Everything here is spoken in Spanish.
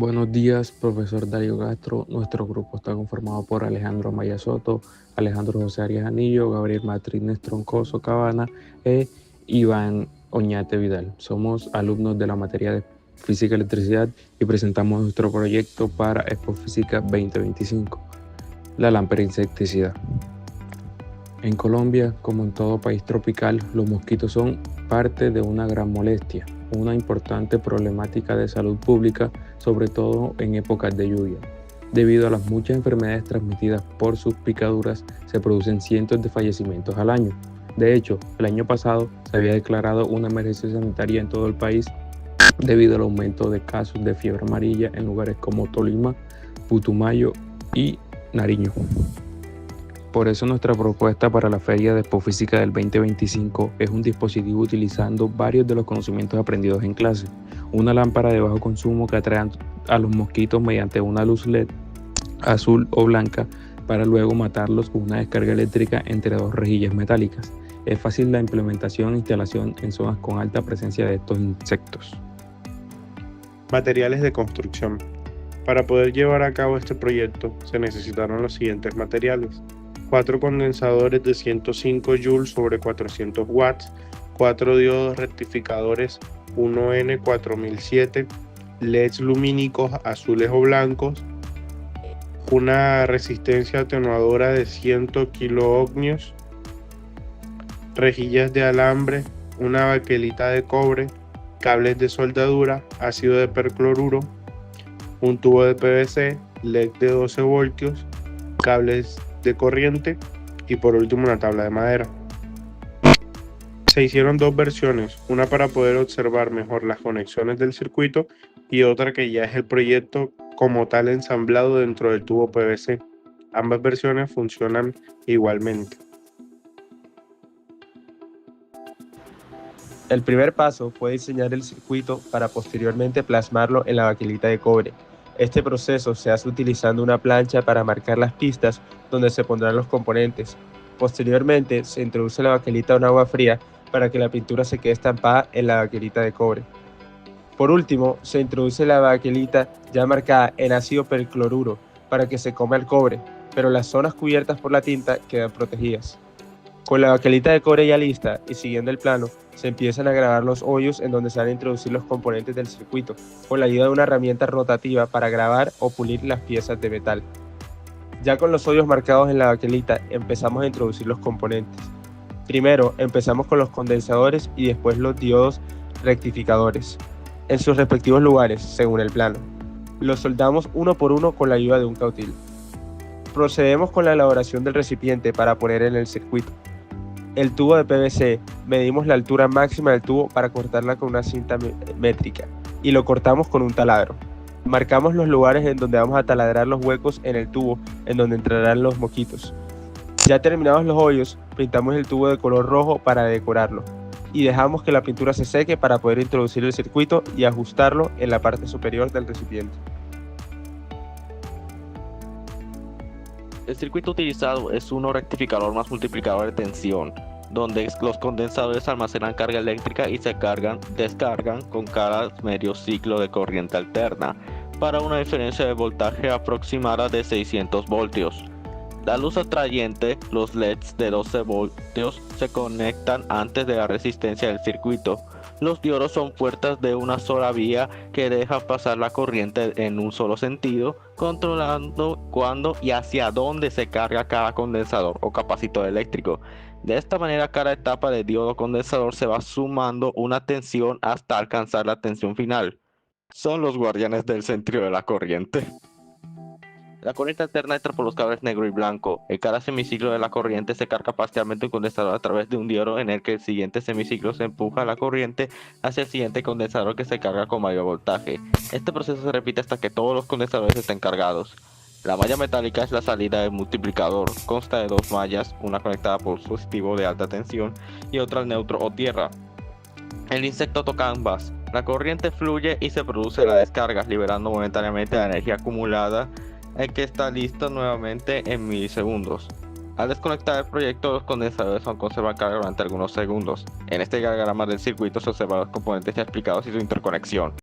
Buenos días, profesor Darío Castro. Nuestro grupo está conformado por Alejandro Maya Soto, Alejandro José Arias Anillo, Gabriel Martínez Troncoso Cabana e Iván Oñate Vidal. Somos alumnos de la materia de Física y Electricidad y presentamos nuestro proyecto para Expo Física 2025, la lámpara insecticida. En Colombia, como en todo país tropical, los mosquitos son parte de una gran molestia, una importante problemática de salud pública, sobre todo en épocas de lluvia. Debido a las muchas enfermedades transmitidas por sus picaduras, se producen cientos de fallecimientos al año. De hecho, el año pasado se había declarado una emergencia sanitaria en todo el país debido al aumento de casos de fiebre amarilla en lugares como Tolima, Putumayo y Nariño. Por eso nuestra propuesta para la Feria de Expofísica del 2025 es un dispositivo utilizando varios de los conocimientos aprendidos en clase. Una lámpara de bajo consumo que atrae a los mosquitos mediante una luz LED azul o blanca para luego matarlos con una descarga eléctrica entre dos rejillas metálicas. Es fácil la implementación e instalación en zonas con alta presencia de estos insectos. Materiales de construcción. Para poder llevar a cabo este proyecto se necesitaron los siguientes materiales: 4 condensadores de 105 joules sobre 400 watts, 4 diodos rectificadores 1N4007, LEDs lumínicos azules o blancos, una resistencia atenuadora de 100 kiloohmios, rejillas de alambre, una baquelita de cobre, cables de soldadura, ácido de percloruro, un tubo de PVC, LED de 12 voltios, cables de corriente y por último una tabla de madera. Se hicieron dos versiones, una para poder observar mejor las conexiones del circuito y otra que ya es el proyecto como tal ensamblado dentro del tubo PVC. Ambas versiones funcionan igualmente. El primer paso fue diseñar el circuito para posteriormente plasmarlo en la baquelita de cobre. Este proceso se hace utilizando una plancha para marcar las pistas donde se pondrán los componentes. Posteriormente se introduce la baquelita en agua fría para que la pintura se quede estampada en la baquelita de cobre. Por último, se introduce la baquelita ya marcada en ácido percloruro para que se coma el cobre, pero las zonas cubiertas por la tinta quedan protegidas. Con la baquelita de cobre ya lista y siguiendo el plano, se empiezan a grabar los hoyos en donde se van a introducir los componentes del circuito, con la ayuda de una herramienta rotativa para grabar o pulir las piezas de metal. Ya con los hoyos marcados en la baquelita, empezamos a introducir los componentes. Primero empezamos con los condensadores y después los diodos rectificadores, en sus respectivos lugares, según el plano. Los soldamos uno por uno con la ayuda de un cautil. Procedemos con la elaboración del recipiente para poner en el circuito. El tubo de PVC, medimos la altura máxima del tubo para cortarla con una cinta métrica y lo cortamos con un taladro. Marcamos los lugares en donde vamos a taladrar los huecos en el tubo en donde entrarán los mosquitos. Ya terminados los hoyos, pintamos el tubo de color rojo para decorarlo y dejamos que la pintura se seque para poder introducir el circuito y ajustarlo en la parte superior del recipiente. El circuito utilizado es uno rectificador más multiplicador de tensión, donde los condensadores almacenan carga eléctrica y se descargan con cada medio ciclo de corriente alterna, para una diferencia de voltaje aproximada de 600 voltios. La luz atrayente, los LEDs de 12 voltios, se conectan antes de la resistencia del circuito. Los diodos son puertas de una sola vía que dejan pasar la corriente en un solo sentido, controlando cuándo y hacia dónde se carga cada condensador o capacitor eléctrico. De esta manera, cada etapa de diodo condensador se va sumando una tensión hasta alcanzar la tensión final. Son los guardianes del sentido de la corriente. La corriente alterna entra por los cables negro y blanco. En cada semiciclo de la corriente se carga parcialmente un condensador a través de un diodo en el que el siguiente semiciclo se empuja la corriente hacia el siguiente condensador que se carga con mayor voltaje. Este proceso se repite hasta que todos los condensadores estén cargados. La malla metálica es la salida del multiplicador. Consta de dos mallas, una conectada por positivo de alta tensión y otra al neutro o tierra. El insecto toca ambas. La corriente fluye y se produce la descarga, liberando momentáneamente la energía acumulada, el que está listo nuevamente en milisegundos. Al desconectar el proyecto, los condensadores aún conservan carga durante algunos segundos. En este diagrama del circuito se observan los componentes ya explicados y su interconexión.